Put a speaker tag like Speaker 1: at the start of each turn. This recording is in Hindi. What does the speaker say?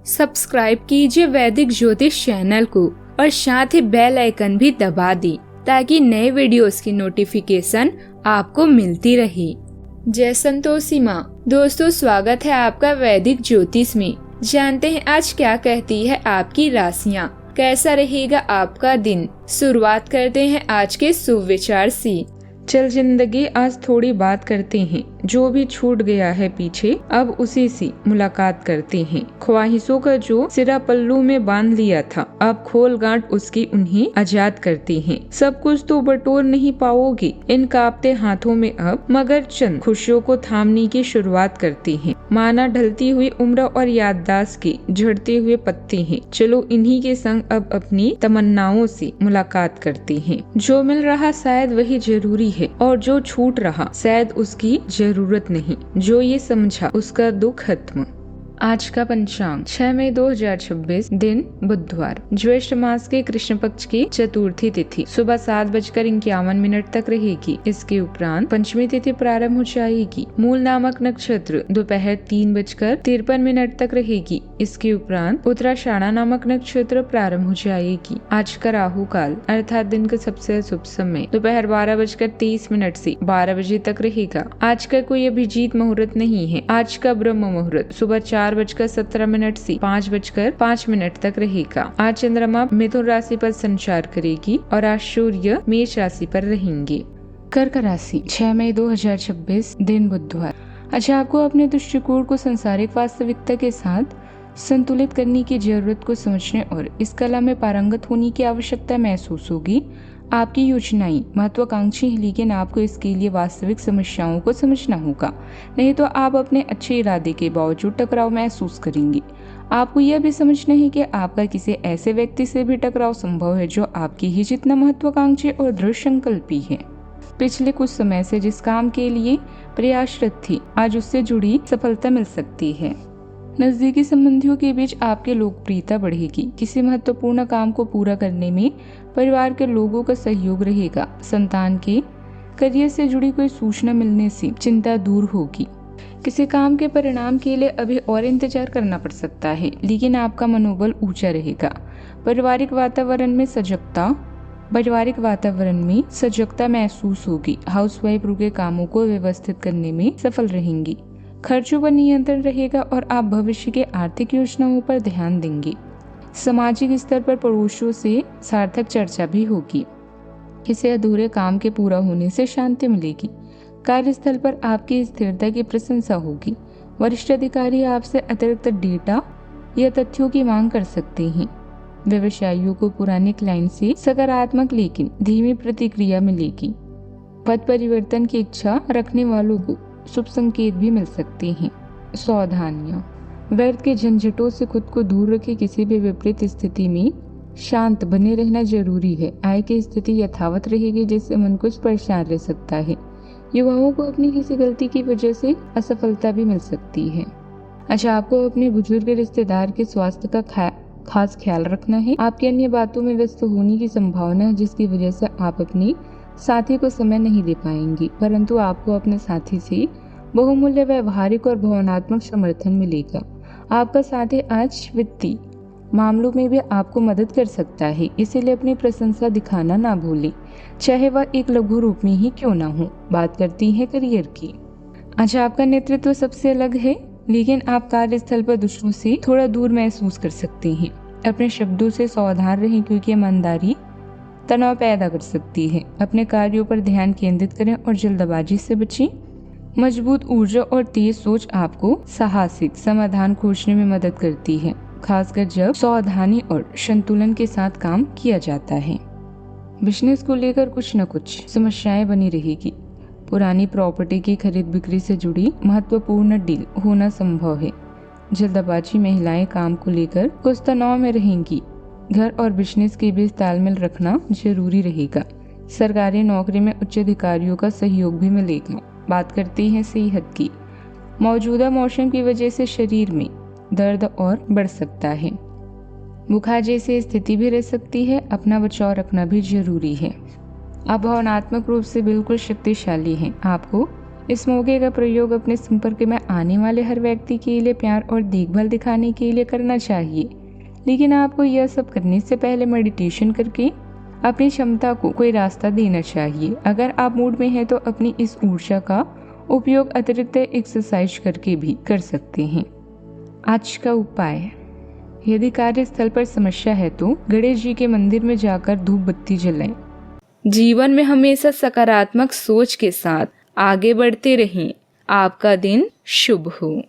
Speaker 1: सब्सक्राइब कीजिए वैदिक ज्योतिष चैनल को और साथ ही बेल आइकन भी दबा दी ताकि नए वीडियोस की नोटिफिकेशन आपको मिलती रहे। जय संतोषी माँ। दोस्तों, स्वागत है आपका वैदिक ज्योतिष में। जानते हैं आज क्या कहती है आपकी राशियाँ, कैसा रहेगा आपका दिन। शुरुआत करते हैं आज के शुभ विचार से। चल जिंदगी, आज थोड़ी बात करते हैं। जो भी छूट गया है पीछे, अब उसी से मुलाकात करते हैं। ख्वाहिशों का जो सिरा पल्लू में बांध लिया था, अब खोल गांठ उसकी उन्हें आजाद करते हैं। सब कुछ तो बटोर नहीं पाओगे इन कांपते हाथों में अब, मगर चंद खुशियों को थामने की शुरुआत करते हैं। माना ढलती हुई उम्र और याददाश्त के झड़ते हुए पत्ते हैं। चलो इन्हीं के संग अब अपनी तमन्नाओं से मुलाकात करते हैं। जो मिल रहा शायद वही जरूरी है और जो छूट रहा शायद उसकी जरूरत नहीं। जो ये समझा उसका दुख खत्म। आज का पंचांग 6 मई 2026, दिन बुधवार, ज्येष्ठ मास के कृष्ण पक्ष की चतुर्थी तिथि सुबह 7:51 तक रहेगी। इसके उपरांत पंचमी तिथि प्रारंभ हो जाएगी। मूल नामक नक्षत्र दोपहर 3:53 तक रहेगी। इसके उपरांत उत्तराषाढ़ा नामक नक्षत्र प्रारंभ हो जाएगी। आज का राहु काल अर्थात दिन का सबसे शुभ समय दोपहर 12:23 से 12 बजे तक रहेगा। आज का कोई अभिजीत मुहूर्त नहीं है। आज का ब्रह्म मुहूर्त सुबह 4:17 से 5:05 तक रहेगा। आज चंद्रमा मिथुन राशि पर संचार करेगी और आज सूर्य मेष राशि पर रहेंगे। कर्क राशि 6 मई 2026, दिन बुधवार। आज आपको अपने दृष्टिकोण को सांसारिक वास्तविकता के साथ संतुलित करने की जरूरत को समझने और इस कला में पारंगत होने की आवश्यकता महसूस होगी। आपकी योजनाएं महत्वाकांक्षी है, लेकिन आपको इसके लिए वास्तविक समस्याओं को समझना होगा, नहीं तो आप अपने अच्छे इरादे के बावजूद टकराव महसूस करेंगे। आपको यह भी समझना है कि आपका किसी ऐसे व्यक्ति से भी टकराव संभव है जो आपकी ही जितना महत्वाकांक्षी और दृढ़ संकल्पी है। पिछले कुछ समय से जिस काम के लिए प्रयासरत थी, आज उससे जुड़ी सफलता मिल सकती है। नजदीकी संबंधियों के बीच आपकी लोकप्रियता बढ़ेगी। किसी महत्वपूर्ण काम को पूरा करने में परिवार के लोगों का सहयोग रहेगा। संतान के करियर से जुड़ी कोई सूचना मिलने से चिंता दूर होगी। किसी काम के परिणाम के लिए अभी और इंतजार करना पड़ सकता है, लेकिन आपका मनोबल ऊंचा रहेगा। पारिवारिक वातावरण में सजगता महसूस होगी। हाउसवाइफ रुके कामों को व्यवस्थित करने में सफल रहेंगी। खर्चों पर नियंत्रण रहेगा और आप भविष्य के आर्थिक योजनाओं पर ध्यान देंगे। सामाजिक स्तर पर पड़ोसियों से सार्थक चर्चा भी होगी। किसी अधूरे काम के पूरा होने से शांति मिलेगी। कार्यस्थल पर आपकी स्थिरता की प्रशंसा होगी। वरिष्ठ अधिकारी आपसे अतिरिक्त डेटा या तथ्यों की मांग कर सकते हैं। व्यवसायियों को पुराने क्लाइंट से सकारात्मक लेकिन धीमी प्रतिक्रिया मिलेगी। पद परिवर्तन की इच्छा रखने वालों को शुभ संकेत भी मिल सकते हैं। सावधानियां, व्यर्थ के झंझटों से खुद को दूर रखें। किसी भी विपरीत स्थिति में शांत बने रहना जरूरी है। आय की स्थिति यथावत रहेगी, जिससे मन कुछ परेशान रह सकता है। युवाओं को अपनी किसी गलती की वजह से असफलता भी मिल सकती है। अच्छा, आपको अपने बुजुर्ग रिश्तेदार के स्वास्थ्य का खास ख्याल रखना है। आपकी अन्य बातों में व्यस्त होने की संभावना है, जिसकी वजह से आप अपनी साथी को समय नहीं दे पाएंगे, परंतु आपको अपने साथी से बहुमूल्य व्यवहारिक और भावनात्मक समर्थन मिलेगा। आपका साथी आज वित्तीय मामलों में भी आपको मदद कर सकता है, इसीलिए अपनी प्रशंसा दिखाना ना भूलें, चाहे वह एक लघु रूप में ही क्यों ना हो। बात करती है करियर की। आज आपका नेतृत्व सबसे अलग है, लेकिन आप कार्यस्थल पर दूसरों से थोड़ा दूर महसूस कर सकते हैं। अपने शब्दों से सावधान रहें, क्योंकि ईमानदारी तनाव पैदा कर सकती है। अपने कार्यों पर ध्यान केंद्रित करें और जल्दबाजी से बचें। मजबूत ऊर्जा और तेज सोच आपको साहसिक समाधान खोजने में मदद करती है, खासकर जब सावधानी और संतुलन के साथ काम किया जाता है। बिजनेस को लेकर कुछ न कुछ समस्याएं बनी रहेगी। पुरानी प्रॉपर्टी की खरीद बिक्री से जुड़ी महत्वपूर्ण डील होना संभव है। जल्दबाजी महिलाएं काम को लेकर कुछ तनाव में रहेंगी। घर और बिजनेस के बीच तालमेल रखना जरूरी रहेगा। सरकारी नौकरी में उच्च अधिकारियों का सहयोग भी मिलेगा। बात करते हैं सेहत की। मौजूदा मौसम की वजह से शरीर में दर्द और बढ़ सकता है। बुखार जैसी स्थिति भी रह सकती है। अपना बचाव रखना भी जरूरी है। आप भावनात्मक रूप से बिल्कुल शक्तिशाली हैं। आपको इस मौके का प्रयोग अपने संपर्क में आने वाले हर व्यक्ति के लिए प्यार और देखभाल दिखाने के लिए करना चाहिए। लेकिन आपको यह सब करने से पहले मेडिटेशन करके अपनी क्षमता को कोई रास्ता देना चाहिए। अगर आप मूड में हैं तो अपनी इस ऊर्जा का उपयोग अतिरिक्त एक्सरसाइज करके भी कर सकते हैं। आज का उपाय, यदि कार्यस्थल पर समस्या है तो गणेश जी के मंदिर में जाकर धूप बत्ती जलाएं। जीवन में हमेशा सकारात्मक सोच के साथ आगे बढ़ते रहें। आपका दिन शुभ हो।